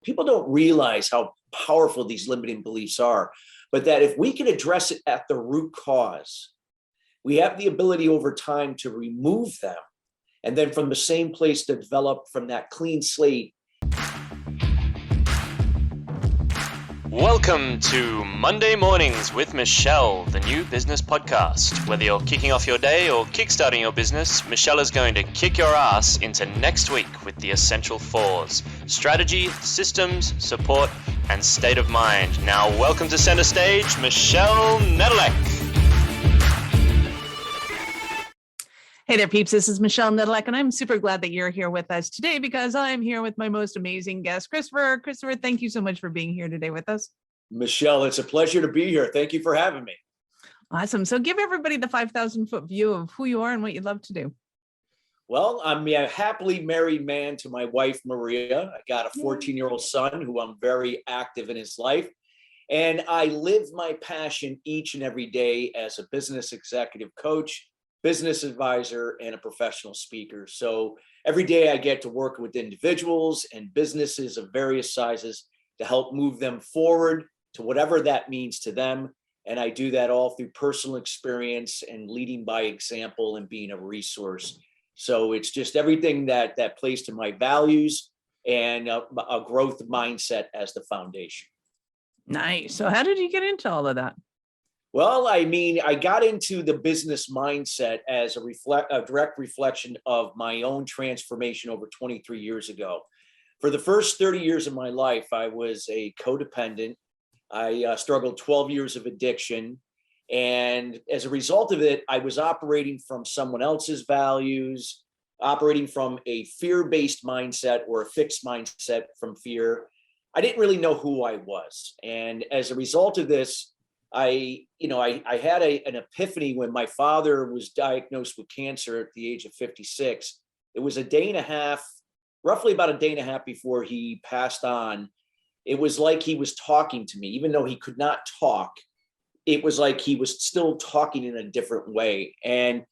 People don't realize how powerful these limiting beliefs are, but that if we can address it at the root cause, we have the ability over time to remove them. And then from the same place to develop from that clean slate. Welcome to Monday Mornings with Michelle, the new business podcast. Whether you're kicking off your day or kickstarting your business, Michelle is going to kick your ass into next week with the essential fours: strategy, systems, support, and state of mind. Now, welcome to center stage, Michelle Nedelec. Hey there, peeps. This is Michelle Nedelec, and I'm super glad that you're here with us today because I'm here with my most amazing guest, Christopher. Christopher, thank you so much for being here today with us. Michelle, it's a pleasure to be here. Thank you for having me. Awesome. So give everybody the 5,000-foot view of who you are and what you'd love to do. Well, I'm a happily married man to my wife, Maria. I got a 14-year-old son who I'm very active in his life. And I live my passion each and every day as a business executive coach, business advisor, and a professional speaker. So every day I get to work with individuals and businesses of various sizes to help move them forward to whatever that means to them. And I do that all through personal experience and leading by example and being a resource. So it's just everything that plays to my values and a growth mindset as the foundation. Nice. So how did you get into all of that? Well, I mean, I got into the business mindset as a direct reflection of my own transformation over 23 years ago. For the first 30 years of my life, I was a codependent. I struggled 12 years of addiction. And as a result of it, I was operating from someone else's values, operating from a fear-based mindset or a fixed mindset from fear. I didn't really know who I was. And as a result of this, I had an epiphany when my father was diagnosed with cancer at the age of 56. It was roughly about a day and a half before he passed on. It was like he was talking to me, even though he could not talk. It was like he was still talking in a different way. And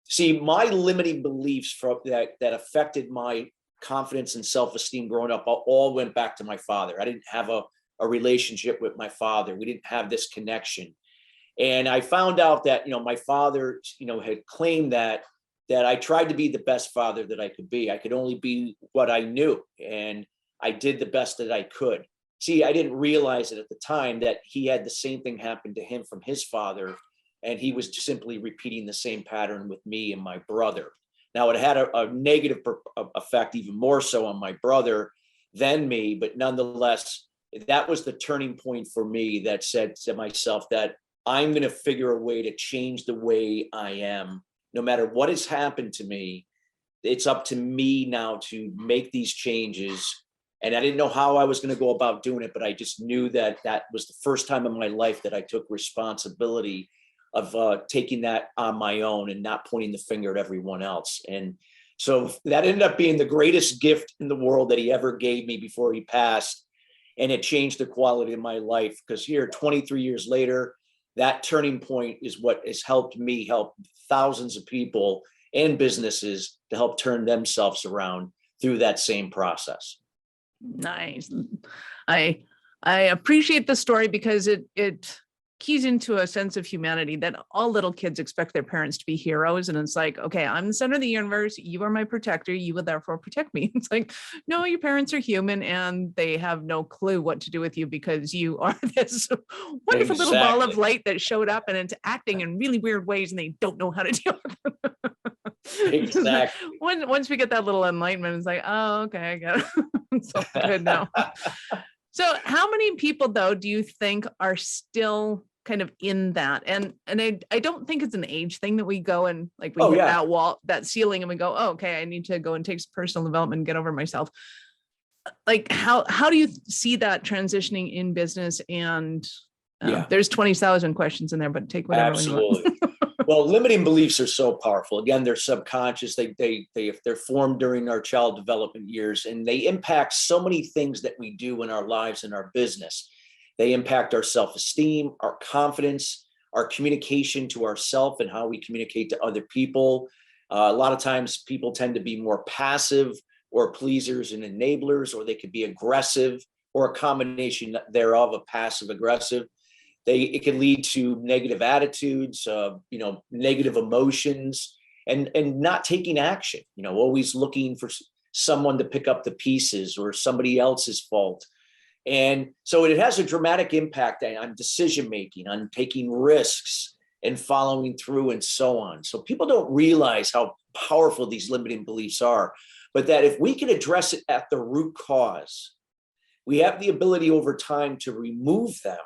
see, my limiting beliefs that affected my confidence and self-esteem growing up all went back to my father. I didn't have a relationship with my father. We didn't have this connection. And I found out that, my father, had claimed that I tried to be the best father that I could be. I could only be what I knew. And I did the best that I could. See, I didn't realize it at the time that he had the same thing happen to him from his father. And he was simply repeating the same pattern with me and my brother. Now, it had a negative effect, even more so on my brother than me, but nonetheless, that was the turning point for me that said to myself that I'm going to figure a way to change the way I am. No matter what has happened to me, it's up to me now to make these changes. And I didn't know how I was going to go about doing it, but I just knew that was the first time in my life that I took responsibility of taking that on my own and not pointing the finger at everyone else. And so that ended up being the greatest gift in the world that he ever gave me before he passed. And it changed the quality of my life, because here, 23 years later, that turning point is what has helped me help thousands of people and businesses to help turn themselves around through that same process. Nice. I appreciate the story because it keys into a sense of humanity that all little kids expect their parents to be heroes. And it's like, okay, I'm the center of the universe. You are my protector. You will therefore protect me. It's like, no, your parents are human and they have no clue what to do with you because you are this wonderful little ball of light that showed up and it's acting in really weird ways and they don't know how to deal with it. Exactly. Once we get that little enlightenment, it's like, oh, okay, I got it. It's all good now. So how many people, though, do you think are still kind of in that? And I don't think it's an age thing that we go and like we hit that wall, that ceiling, and we go, oh, okay, I need to go and take some personal development and get over myself. Like how do you see that transitioning in business? And there's 20,000 questions in there, but take whatever. Absolutely. Well, limiting beliefs are so powerful. Again, they're subconscious. They're formed during our child development years, and they impact so many things that we do in our lives and our business. They impact our self-esteem, our confidence, our communication to ourselves and how we communicate to other people. A lot of times people tend to be more passive or pleasers and enablers, or they could be aggressive, or a combination thereof of passive aggressive. It can lead to negative attitudes, negative emotions, and not taking action, always looking for someone to pick up the pieces or somebody else's fault. And so it has a dramatic impact on decision making, on taking risks and following through, and so on. So people don't realize how powerful these limiting beliefs are, but that if we can address it at the root cause, we have the ability over time to remove them,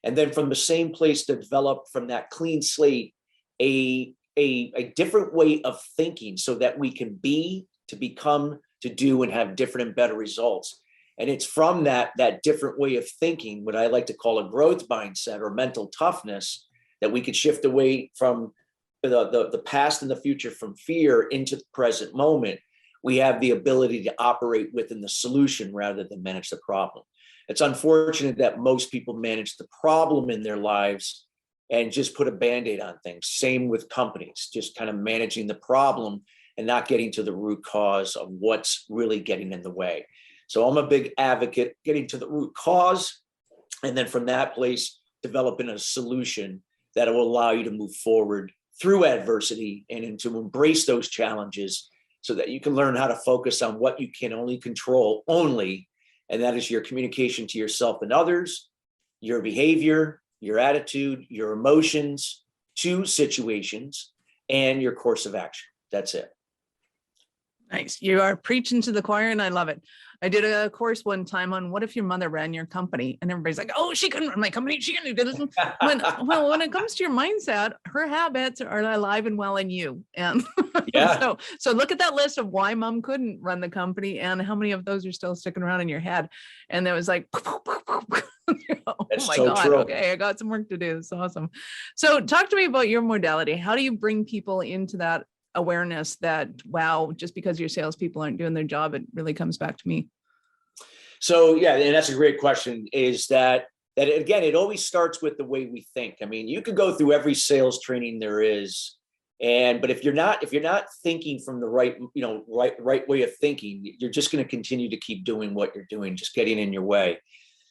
and then from the same place to develop from that clean slate a different way of thinking, so that we can be, to become, to do, and have different and better results. And it's from that different way of thinking, what I like to call a growth mindset or mental toughness, that we could shift away from the past and the future, from fear into the present moment. We have the ability to operate within the solution rather than manage the problem. It's unfortunate that most people manage the problem in their lives and just put a Band-Aid on things. Same with companies, just kind of managing the problem and not getting to the root cause of what's really getting in the way. So I'm a big advocate getting to the root cause, and then from that place, developing a solution that will allow you to move forward through adversity and to embrace those challenges, so that you can learn how to focus on what you can only control, and that is your communication to yourself and others, your behavior, your attitude, your emotions to situations, and your course of action. That's it. Nice. You are preaching to the choir, and I love it. I did a course one time on what if your mother ran your company, and everybody's like, "Oh, she couldn't run my company. She couldn't do this." When it comes to your mindset, her habits are alive and well in you. And Yeah. so look at that list of why mom couldn't run the company, and how many of those are still sticking around in your head. And it was like, oh That's my so God. true. Okay, I got some work to do. It's awesome. So talk to me about your modality. How do you bring people into that awareness that, wow, just because your salespeople aren't doing their job, it really comes back to me? So yeah, and that's a great question, is that again, it always starts with the way we think. I mean, you could go through every sales training there is, but if you're not thinking from the right way of thinking, you're just going to continue to keep doing what you're doing, just getting in your way.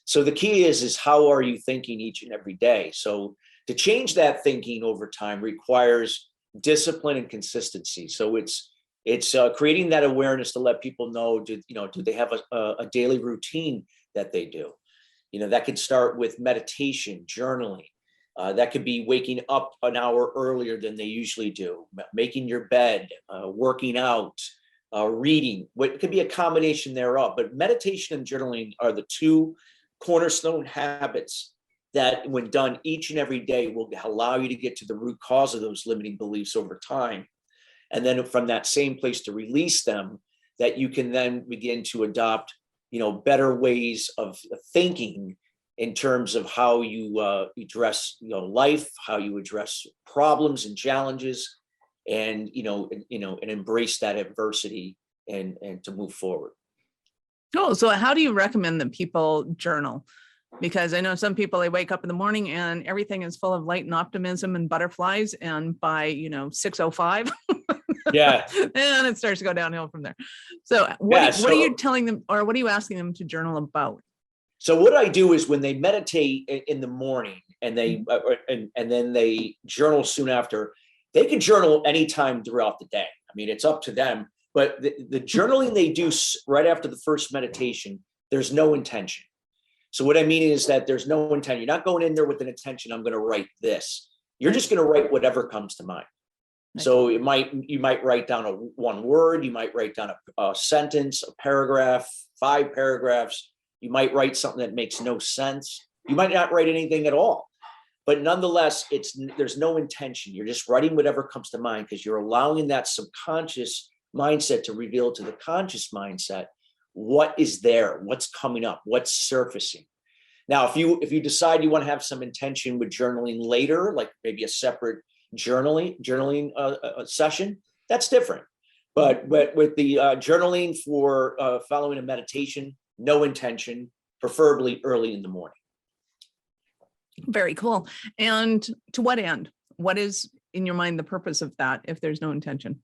So the key is how are you thinking each and every day? So to change that thinking over time requires discipline and consistency. So it's creating that awareness to let people know, do they have a daily routine that they do? That could start with meditation, journaling. That could be waking up an hour earlier than they usually do, making your bed, working out, reading. It could be a combination thereof, but meditation and journaling are the two cornerstone habits that, when done each and every day, will allow you to get to the root cause of those limiting beliefs over time. And then from that same place to release them, that you can then begin to adopt, better ways of thinking in terms of how you address, life, how you address problems and challenges, and embrace that adversity and to move forward. Oh, so how do you recommend that people journal? Because I know some people, they wake up in the morning and everything is full of light and optimism and butterflies. And by, 6:05, Yeah. and it starts to go downhill from there. So what are you telling them, or what are you asking them to journal about? So what I do is, when they meditate in the morning and they and then they journal soon after, they can journal anytime throughout the day. I mean, it's up to them. But the journaling they do right after the first meditation, there's no intention. So what I mean is that there's no intent. You're not going in there with an intention, I'm going to write this. You're just going to write whatever comes to mind. Right. So you might write down one word, you might write down a sentence, a paragraph, 5 paragraphs. You might write something that makes no sense. You might not write anything at all. But nonetheless, there's no intention. You're just writing whatever comes to mind, because you're allowing that subconscious mindset to reveal to the conscious mindset what is there, what's coming up, what's surfacing. Now, if you decide you want to have some intention with journaling later, like maybe a separate journaling session, that's different. But with the journaling for following a meditation, no intention, preferably early in the morning. Very cool. And to what end? What is, in your mind, the purpose of that if there's no intention?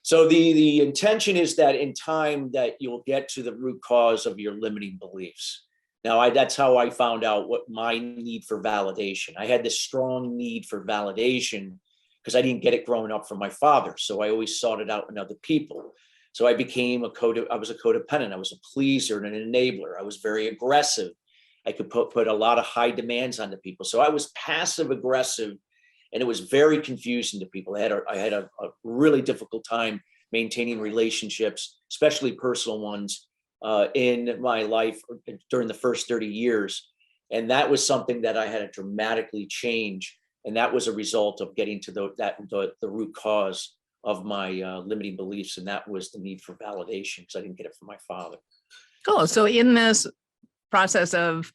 So the intention is that in time that you'll get to the root cause of your limiting beliefs. Now, that's how I found out what my need for validation. I had this strong need for validation because I didn't get it growing up from my father. So I always sought it out in other people. So I became I was a codependent. I was a pleaser and an enabler. I was very aggressive. I could put a lot of high demands onto people. So I was passive aggressive, and it was very confusing to people. I had a really difficult time maintaining relationships, especially personal ones, in my life during the first 30 years. And that was something that I had to dramatically change. And that was a result of getting to the root cause of my limiting beliefs. And that was the need for validation, because I didn't get it from my father. Cool. So in this process of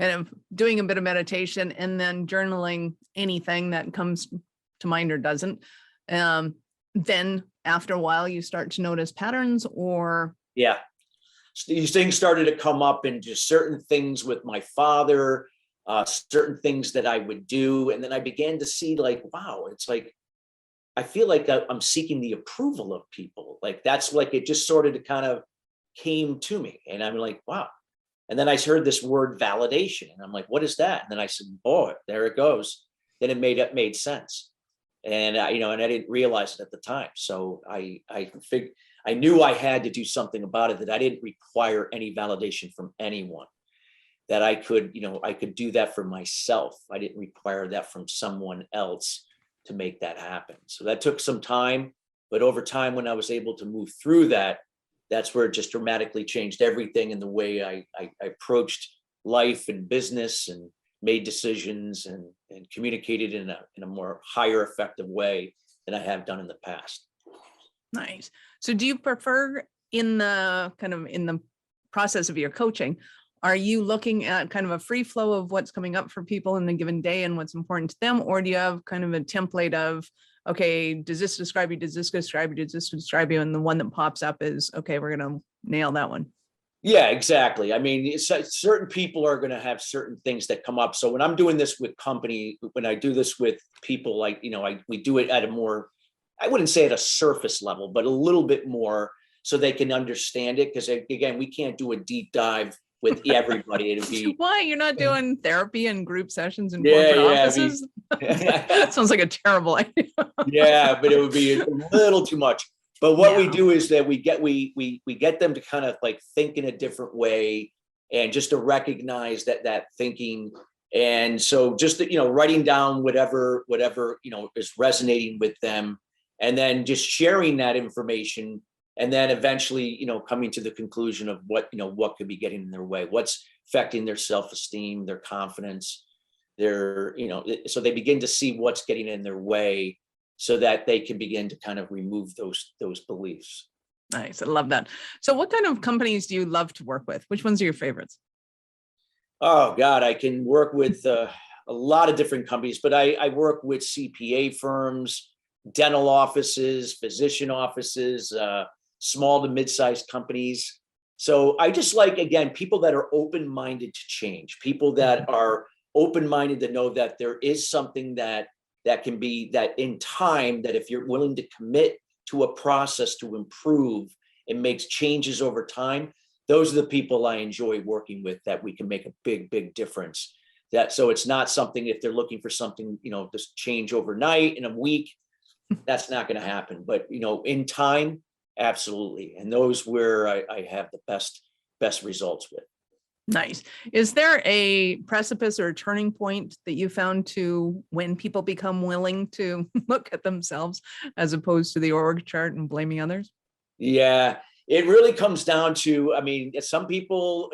kind of doing a bit of meditation and then journaling anything that comes to mind or doesn't, then after a while you start to notice patterns, or yeah, these things started to come up, and just certain things with my father, certain things that I would do, and then I began to see, like, wow, it's like I feel like I'm seeking the approval of people. Like, that's like, it just sort of kind of came to me, and I'm like, wow. And then I heard this word validation, and I'm like, what is that? And then I said, oh, there it goes. Then it made sense. And and I didn't realize it at the time. So I knew I had to do something about it, that I didn't require any validation from anyone, that I could do that for myself. I didn't require that from someone else to make that happen. So that took some time, but over time, when I was able to move through that, that's where it just dramatically changed everything in the way I approached life and business, and made decisions, and communicated in a more higher effective way than I have done in the past. nice. So do you prefer in the process of your coaching, are you looking at kind of a free flow of what's coming up for people in a given day and what's important to them? Or do you have kind of a template of, okay, does this describe you? Does this describe you? Does this describe you? And the one that pops up is, okay, we're going to nail that one. Yeah, exactly. I mean, certain people are going to have certain things that come up. So when I'm doing this with when I do this with people, like, we do it at a more, I wouldn't say at a surface level, but a little bit more, so they can understand it. Because again, we can't do a deep dive with everybody. It'd be, why you're not doing therapy and group sessions in corporate offices? Sounds like a terrible idea. Yeah, but it would be a little too much. But what we do is that we get them to kind of like think in a different way, and just to recognize that thinking. And so just writing down whatever is resonating with them, and then just sharing that information, and then eventually coming to the conclusion of what could be getting in their way, what's affecting their self-esteem, their confidence, so they begin to see what's getting in their way, so that they can begin to kind of remove those beliefs. Nice. I love that. So what kind of companies do you love to work with? Which ones are your favorites? Oh God, I can work with a lot of different companies, but I work with CPA firms, dental offices, physician offices, small to mid-sized companies. So I just like, again, people that are open-minded to change, people that are open-minded to know that there is something that can be, that in time, that if you're willing to commit to a process to improve, it makes changes over time. Those are the people I enjoy working with, that we can make a big difference. So it's not something, if they're looking for something, to change overnight in a week, that's not going to happen. But, in time, absolutely. And those where I have the best results with. Nice. Is there a precipice or a turning point that you found to when people become willing to look at themselves as opposed to the org chart and blaming others? Yeah, it really comes down to, I mean, some people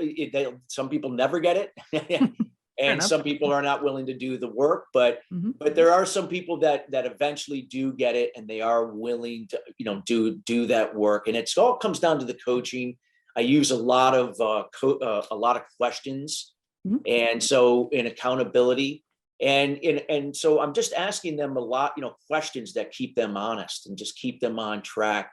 never get it. And some people are not willing to do the work, but there are some people that eventually do get it, and they are willing to do that work. And it all comes down to the coaching. I use a lot of questions, and so in accountability, and so I'm just asking them a lot, questions that keep them honest and just keep them on track,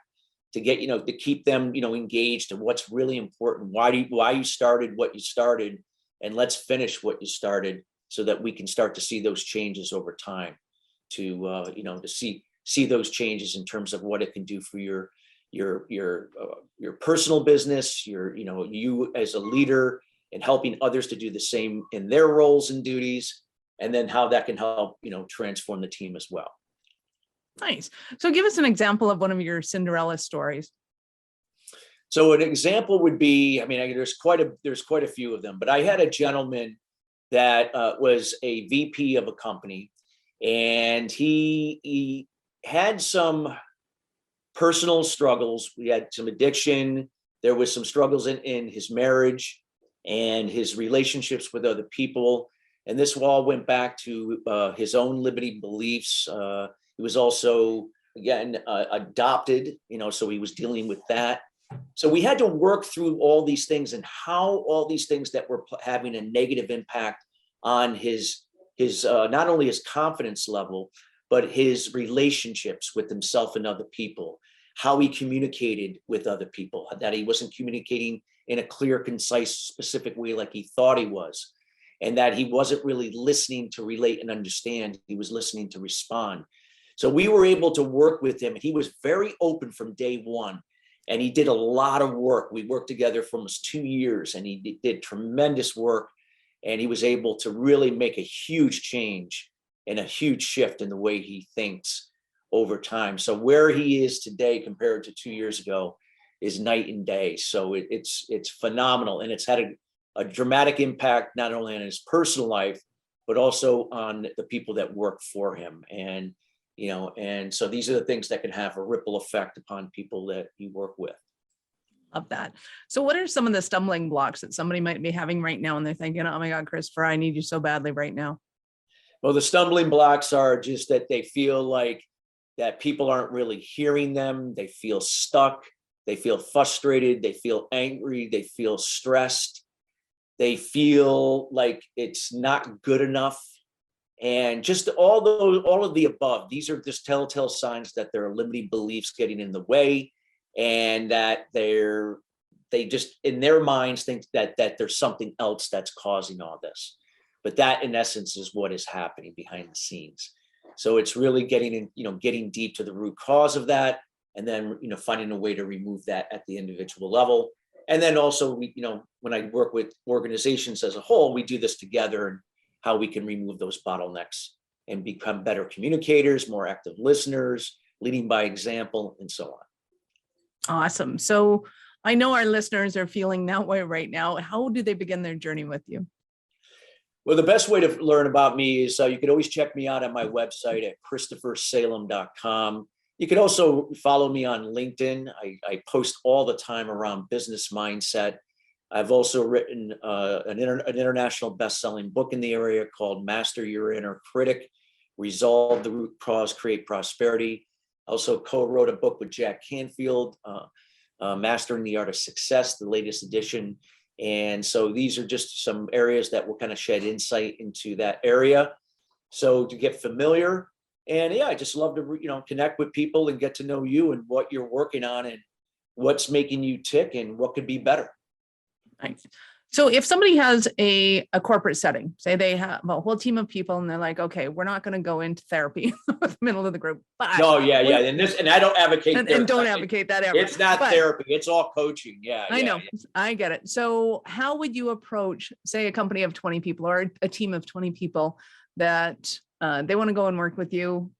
to get to keep them engaged in what's really important. Why you started what you started, and let's finish what you started, so that we can start to see those changes over time. To to see those changes in terms of what it can do for your personal business, you as a leader, and helping others to do the same in their roles and duties, and then how that can help, transform the team as well. Nice. So give us an example of one of your Cinderella stories. So an example would be, there's quite a few of them, but I had a gentleman that was a VP of a company, and he had some personal struggles. We had some addiction. There was some struggles in his marriage and his relationships with other people. And this all went back to his own limiting beliefs. He was also, again, adopted, so he was dealing with that. So we had to work through all these things and how all these things that were having a negative impact on his not only his confidence level, but his relationships with himself and other people, how he communicated with other people, that he wasn't communicating in a clear, concise, specific way like he thought he was, and that he wasn't really listening to relate and understand. He was listening to respond. So we were able to work with him, and he was very open from day one. And he did a lot of work. We worked together for almost 2 years, and he did tremendous work. And he was able to really make a huge change and a huge shift in the way he thinks over time. So where he is today compared to 2 years ago is night and day. So it's phenomenal. And it's had a dramatic impact, not only on his personal life, but also on the people that work for him. And so these are the things that can have a ripple effect upon people that you work with. Love that. So what are some of the stumbling blocks that somebody might be having right now? And they're thinking, oh my God, Christopher, I need you so badly right now. Well, the stumbling blocks are just that they feel like that people aren't really hearing them. They feel stuck. They feel frustrated. They feel angry. They feel stressed. They feel like it's not good enough. And just all of the above. These are just telltale signs that there are limiting beliefs getting in the way, and that they just in their minds think that there's something else that's causing all this. But that in essence is what is happening behind the scenes. So it's really getting deep to the root cause of that, and then finding a way to remove that at the individual level. And then also when I work with organizations as a whole, we do this together, and how we can remove those bottlenecks and become better communicators, more active listeners, leading by example, and so on. Awesome. So I know our listeners are feeling that way right now. How do they begin their journey with you? Well, the best way to learn about me is you can always check me out on my website at christophersalem.com. You can also follow me on LinkedIn. I post all the time around business mindset. I've also written an international best-selling book in the area called Master Your Inner Critic, Resolve the Root Cause, Create Prosperity. I also co-wrote a book with Jack Canfield, Mastering the Art of Success, the latest edition. And so these are just some areas that will kind of shed insight into that area. So to get familiar, and I just love to connect with people and get to know you and what you're working on and what's making you tick and what could be better. Nice. So if somebody has a corporate setting, say they have a whole team of people and they're like, okay, we're not going to go into therapy in the middle of the group. But no, yeah. And I don't advocate and don't advocate that ever. It's not therapy. It's all coaching. Yeah. I know. Yeah. I get it. So how would you approach, say, a company of 20 people or a team of 20 people that they want to go and work with you?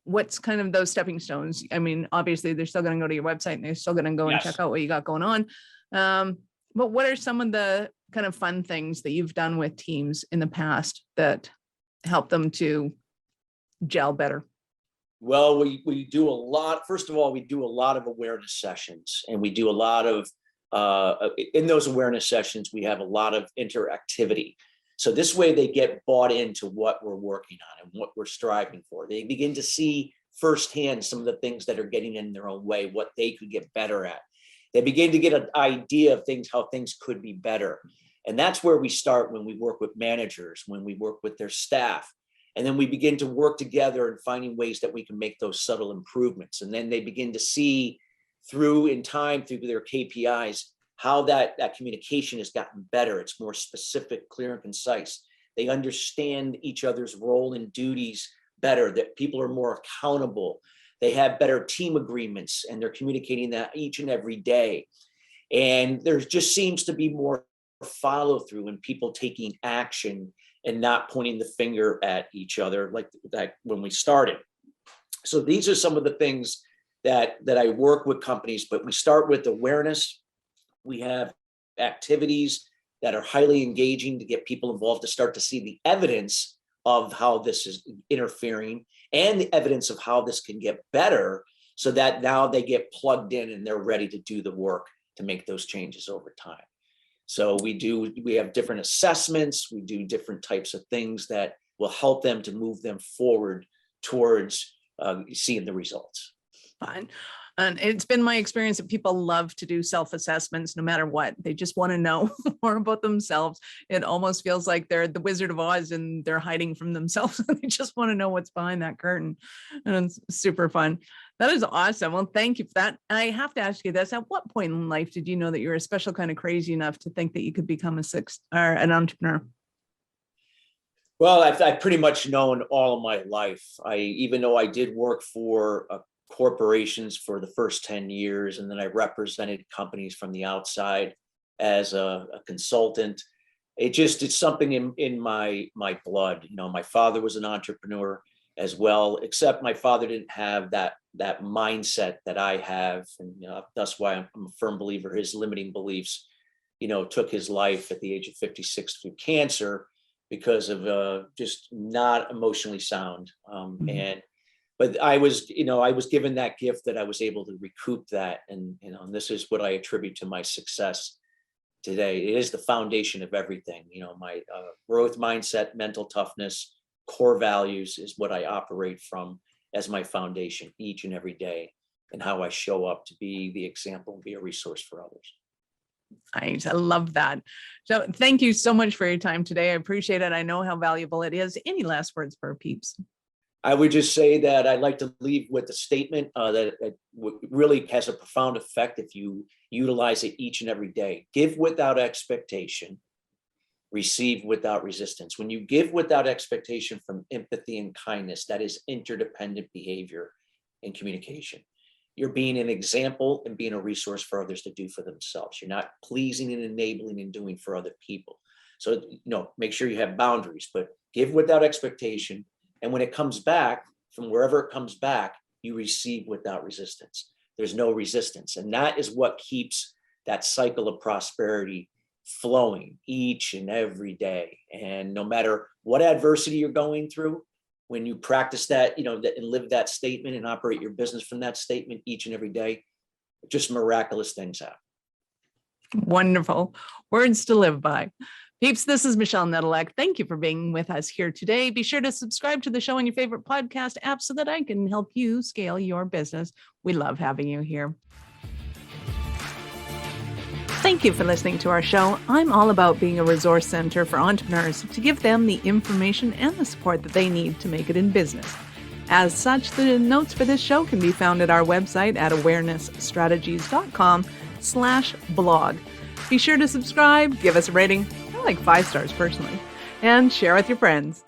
What's kind of those stepping stones? I mean, obviously they're still going to go to your website and they're still going to go and check out what you got going on. But what are some of the kind of fun things that you've done with teams in the past that help them to gel better? Well, we do a lot. First of all, we do a lot of awareness sessions, and we do a lot of, in those awareness sessions, we have a lot of interactivity. So this way they get bought into what we're working on and what we're striving for. They begin to see firsthand some of the things that are getting in their own way, what they could get better at. They begin to get an idea of things, how things could be better. And that's where we start when we work with managers, when we work with their staff. And then we begin to work together and finding ways that we can make those subtle improvements. And then they begin to see through their KPIs, how that communication has gotten better. It's more specific, clear, and concise. They understand each other's role and duties better, that people are more accountable, They have better team agreements, and they're communicating that each and every day. And there just seems to be more follow through and people taking action and not pointing the finger at each other like that when we started. So these are some of the things that I work with companies, but we start with awareness. We have activities that are highly engaging to get people involved, to start to see the evidence of how this is interfering and the evidence of how this can get better, so that now they get plugged in and they're ready to do the work to make those changes over time. So we have different assessments, we do different types of things that will help them to move them forward towards seeing the results. Fine. And it's been my experience that people love to do self-assessments no matter what. They just want to know more about themselves. It almost feels like they're the Wizard of Oz and they're hiding from themselves. They just want to know what's behind that curtain. And it's super fun. That is awesome. Well, thank you for that. I have to ask you this. At what point in life did you know that you were a special kind of crazy enough to think that you could become an entrepreneur? Well, I've pretty much known all of my life. Even though I did work for corporations for the first 10 years, and then I represented companies from the outside as a consultant. It's something in my blood. My father was an entrepreneur as well, except my father didn't have that mindset that I have. And that's why I'm a firm believer his limiting beliefs, took his life at the age of 56 through cancer because of just not emotionally sound. But I was given that gift that I was able to recoup that. And this is what I attribute to my success today. It is the foundation of everything. My growth mindset, mental toughness, core values is what I operate from as my foundation each and every day, and how I show up to be the example and be a resource for others. Nice. I love that. So thank you so much for your time today. I appreciate it. I know how valuable it is. Any last words for our peeps? I would just say that I'd like to leave with a statement that really has a profound effect if you utilize it each and every day. Give without expectation, receive without resistance. When you give without expectation from empathy and kindness, that is interdependent behavior and communication. You're being an example and being a resource for others to do for themselves. You're not pleasing and enabling and doing for other people. So, make sure you have boundaries, but give without expectation. And when it comes back, from wherever it comes back, you receive without resistance. There's no resistance. And that is what keeps that cycle of prosperity flowing each and every day. And no matter what adversity you're going through, when you practice that, and live that statement and operate your business from that statement each and every day, just miraculous things happen. Wonderful. Words to live by. Peeps, this is Michelle Nedelec. Thank you for being with us here today. Be sure to subscribe to the show on your favorite podcast app so that I can help you scale your business. We love having you here. Thank you for listening to our show. I'm all about being a resource center for entrepreneurs to give them the information and the support that they need to make it in business. As such, the notes for this show can be found at our website at awarenessstrategies.com/blog. Be sure to subscribe, give us a rating. I like 5 stars personally, and share with your friends.